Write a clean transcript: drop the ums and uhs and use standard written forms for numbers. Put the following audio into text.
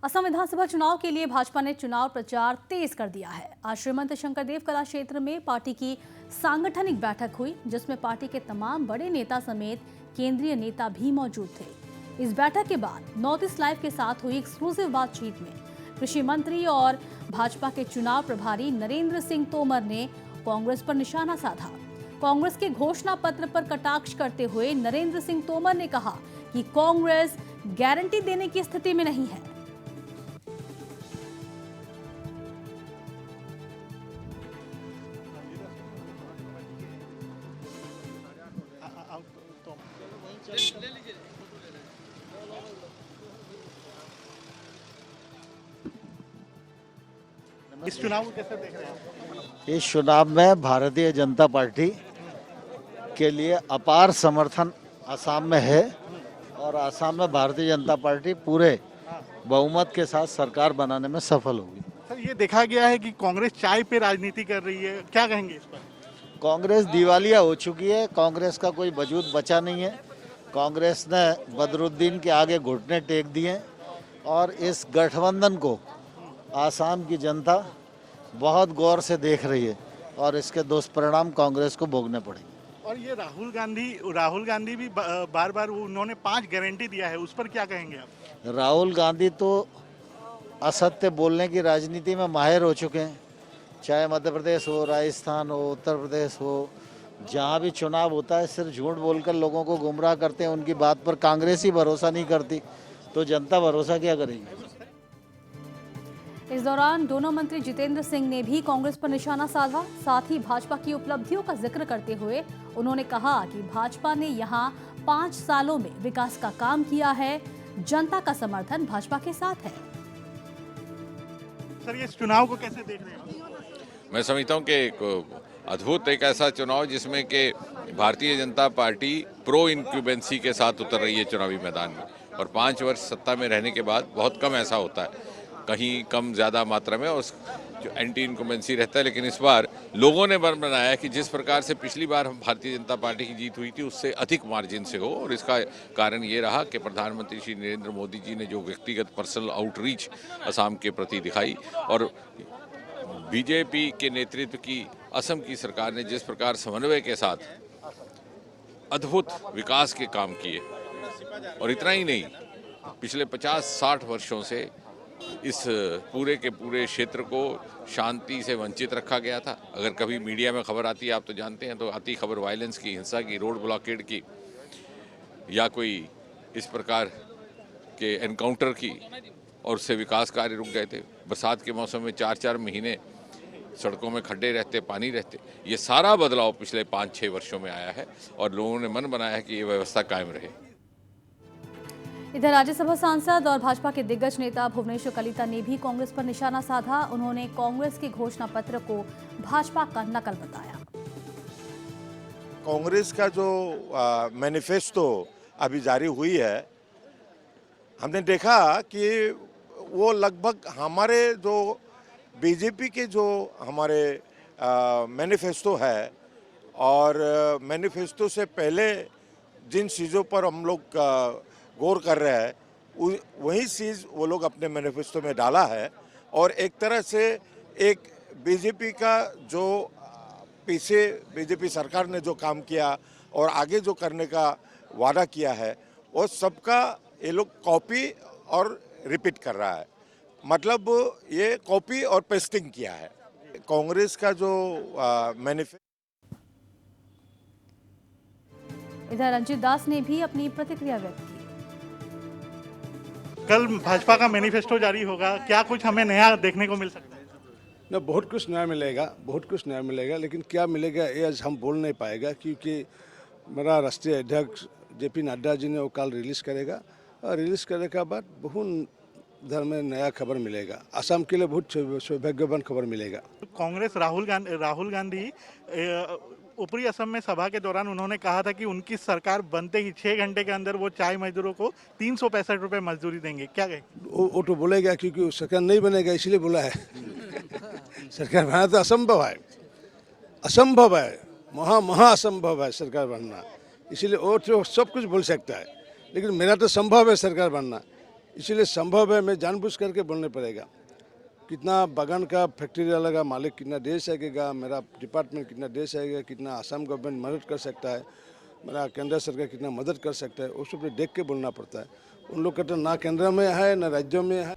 असम विधानसभा चुनाव के लिए भाजपा ने चुनाव प्रचार तेज कर दिया है। आज श्रीमंत शंकरदेव कला क्षेत्र में पार्टी की सांगठनिक बैठक हुई, जिसमें पार्टी के तमाम बड़े नेता समेत केंद्रीय नेता भी मौजूद थे। इस बैठक के बाद नॉर्थ ईस्ट लाइव के साथ हुई एक्सक्लूसिव बातचीत में कृषि मंत्री और भाजपा के चुनाव प्रभारी नरेंद्र सिंह तोमर ने कांग्रेस पर निशाना साधा। कांग्रेस के घोषणा पत्र पर कटाक्ष करते हुए नरेंद्र सिंह तोमर ने कहा कि कांग्रेस गारंटी देने की स्थिति में नहीं है। इस चुनाव को कैसे देख रहे हैं? इस चुनाव में भारतीय जनता पार्टी के लिए अपार समर्थन असम में है और असम में भारतीय जनता पार्टी पूरे बहुमत के साथ सरकार बनाने में सफल होगी। सर, ये देखा गया है कि कांग्रेस चाय पे राजनीति कर रही है, क्या कहेंगे इस पर? कांग्रेस दिवालिया हो चुकी है, कांग्रेस का कोई वजूद बचा नहीं है। कांग्रेस ने बदरुद्दीन के आगे घुटने टेक दिए और इस गठबंधन को आसाम की जनता बहुत गौर से देख रही है और इसके दुष्परिणाम कांग्रेस को भोगने पड़ेंगे। और ये राहुल गांधी भी बार बार उन्होंने 5 गारंटी दिया है, उस पर क्या कहेंगे आप? राहुल गांधी तो असत्य बोलने की राजनीति में माहिर हो चुके हैं। चाहे मध्य प्रदेश हो, राजस्थान हो, उत्तर प्रदेश हो, जहाँ भी चुनाव होता है सिर्फ झूठ बोलकर लोगों को गुमराह करते हैं। उनकी बात पर कांग्रेस ही भरोसा नहीं करती तो जनता भरोसा क्या करेगी? इस दौरान दोनों मंत्री जितेंद्र सिंह ने भी कांग्रेस पर निशाना साधा। साथ ही भाजपा की उपलब्धियों का जिक्र करते हुए उन्होंने कहा कि भाजपा ने यहां 5 सालों में विकास का काम किया है, जनता का समर्थन भाजपा के साथ है। सर, ये चुनाव को कैसे देख रहे हैं? मैं समझता हूँ कि एक अद्भुत एक ऐसा चुनाव जिसमें कि भारतीय जनता पार्टी प्रो इनक्यूबेंसी के साथ उतर रही है चुनावी मैदान में, और 5 वर्ष सत्ता में रहने के बाद बहुत कम ऐसा होता है, कहीं कम ज़्यादा मात्रा में और जो एंटी इनकम्बेंसी रहता है। लेकिन इस बार लोगों ने मन बनाया कि जिस प्रकार से पिछली बार हम भारतीय जनता पार्टी की जीत हुई थी उससे अधिक मार्जिन से हो, और इसका कारण ये रहा कि प्रधानमंत्री श्री नरेंद्र मोदी जी ने जो व्यक्तिगत पर्सनल आउटरीच असम के प्रति दिखाई और बीजेपी के नेतृत्व की असम की सरकार ने जिस प्रकार समन्वय के साथ अद्भुत विकास के काम किए, और इतना ही नहीं, पिछले 50-60 वर्षों से इस पूरे के पूरे क्षेत्र को शांति से वंचित रखा गया था। अगर कभी मीडिया में खबर आती है, आप तो जानते हैं, तो आती खबर वायलेंस की, हिंसा की, रोड ब्लॉकेड की या कोई इस प्रकार के एनकाउंटर की, और उससे विकास कार्य रुक गए थे। बरसात के मौसम में 4-4 महीने सड़कों में खड्डे रहते, पानी रहते। ये सारा बदलाव पिछले 5-6 वर्षों में आया है और लोगों ने मन बनाया है कि ये व्यवस्था कायम रहे। इधर राज्यसभा सांसद और भाजपा के दिग्गज नेता भुवनेश्वर कलिता ने भी कांग्रेस पर निशाना साधा। उन्होंने कांग्रेस के घोषणा पत्र को भाजपा का नकल बताया। कांग्रेस का जो मैनिफेस्टो अभी जारी हुई है, हमने देखा कि वो लगभग हमारे जो बीजेपी के जो हमारे मैनिफेस्टो है और मैनिफेस्टो से पहले जिन चीज़ों पर हम लोग गौर कर रहे हैं वही चीज़ वो लोग अपने मैनिफेस्टो में डाला है। और एक तरह से एक बीजेपी का जो पीछे बीजेपी सरकार ने जो काम किया और आगे जो करने का वादा किया है वो सबका ये लोग कॉपी और रिपीट कर रहा है। मतलब ये कॉपी और पेस्टिंग किया है। कांग्रेस का जो मैनिफेस्टो। इधर रंजीत दास ने भी अपनी प्रतिक्रिया व्यक्त की। कल भाजपा का मैनिफेस्टो जारी होगा, क्या कुछ हमें नया देखने को मिल सकता है? न, बहुत कुछ नया मिलेगा, बहुत कुछ नया मिलेगा, लेकिन क्या मिलेगा ये आज हम बोल नहीं पाएगा, क्योंकि मेरा राष्ट्रीय अध्यक्ष जेपी नड्डा जी ने वो कल रिलीज़ करेगा, और रिलीज़ करने के बाद बहुत उधर में नया खबर मिलेगा। असम के लिए बहुत सौभाग्यवान खबर मिलेगा। कांग्रेस राहुल गांधी ऊपरी असम में सभा के दौरान उन्होंने कहा था कि उनकी सरकार बनते ही 6 घंटे के अंदर वो चाय मजदूरों को 365 रुपये मजदूरी देंगे, क्या कहें? वो तो बोलेगा, क्योंकि सरकार नहीं बनेगा इसलिए बोला है। सरकार बनना तो असंभव है, असंभव है, महा असंभव है सरकार बनना, इसीलिए वो तो सब कुछ बोल सकता है, लेकिन मेरा तो संभव है सरकार बनना। इसीलिए संभव है मैं जानबूझ करके बोलने पड़ेगा। कितना बागान का फैक्ट्री वाला का मालिक कितना दे सकेगा, मेरा डिपार्टमेंट कितना दे सकेगा, कितना असम गवर्नमेंट मदद कर सकता है, मेरा केंद्र सरकार कितना मदद कर सकता है, वो सब देख के बोलना पड़ता है। उन लोग का तो ना केंद्र में है ना राज्यों में है।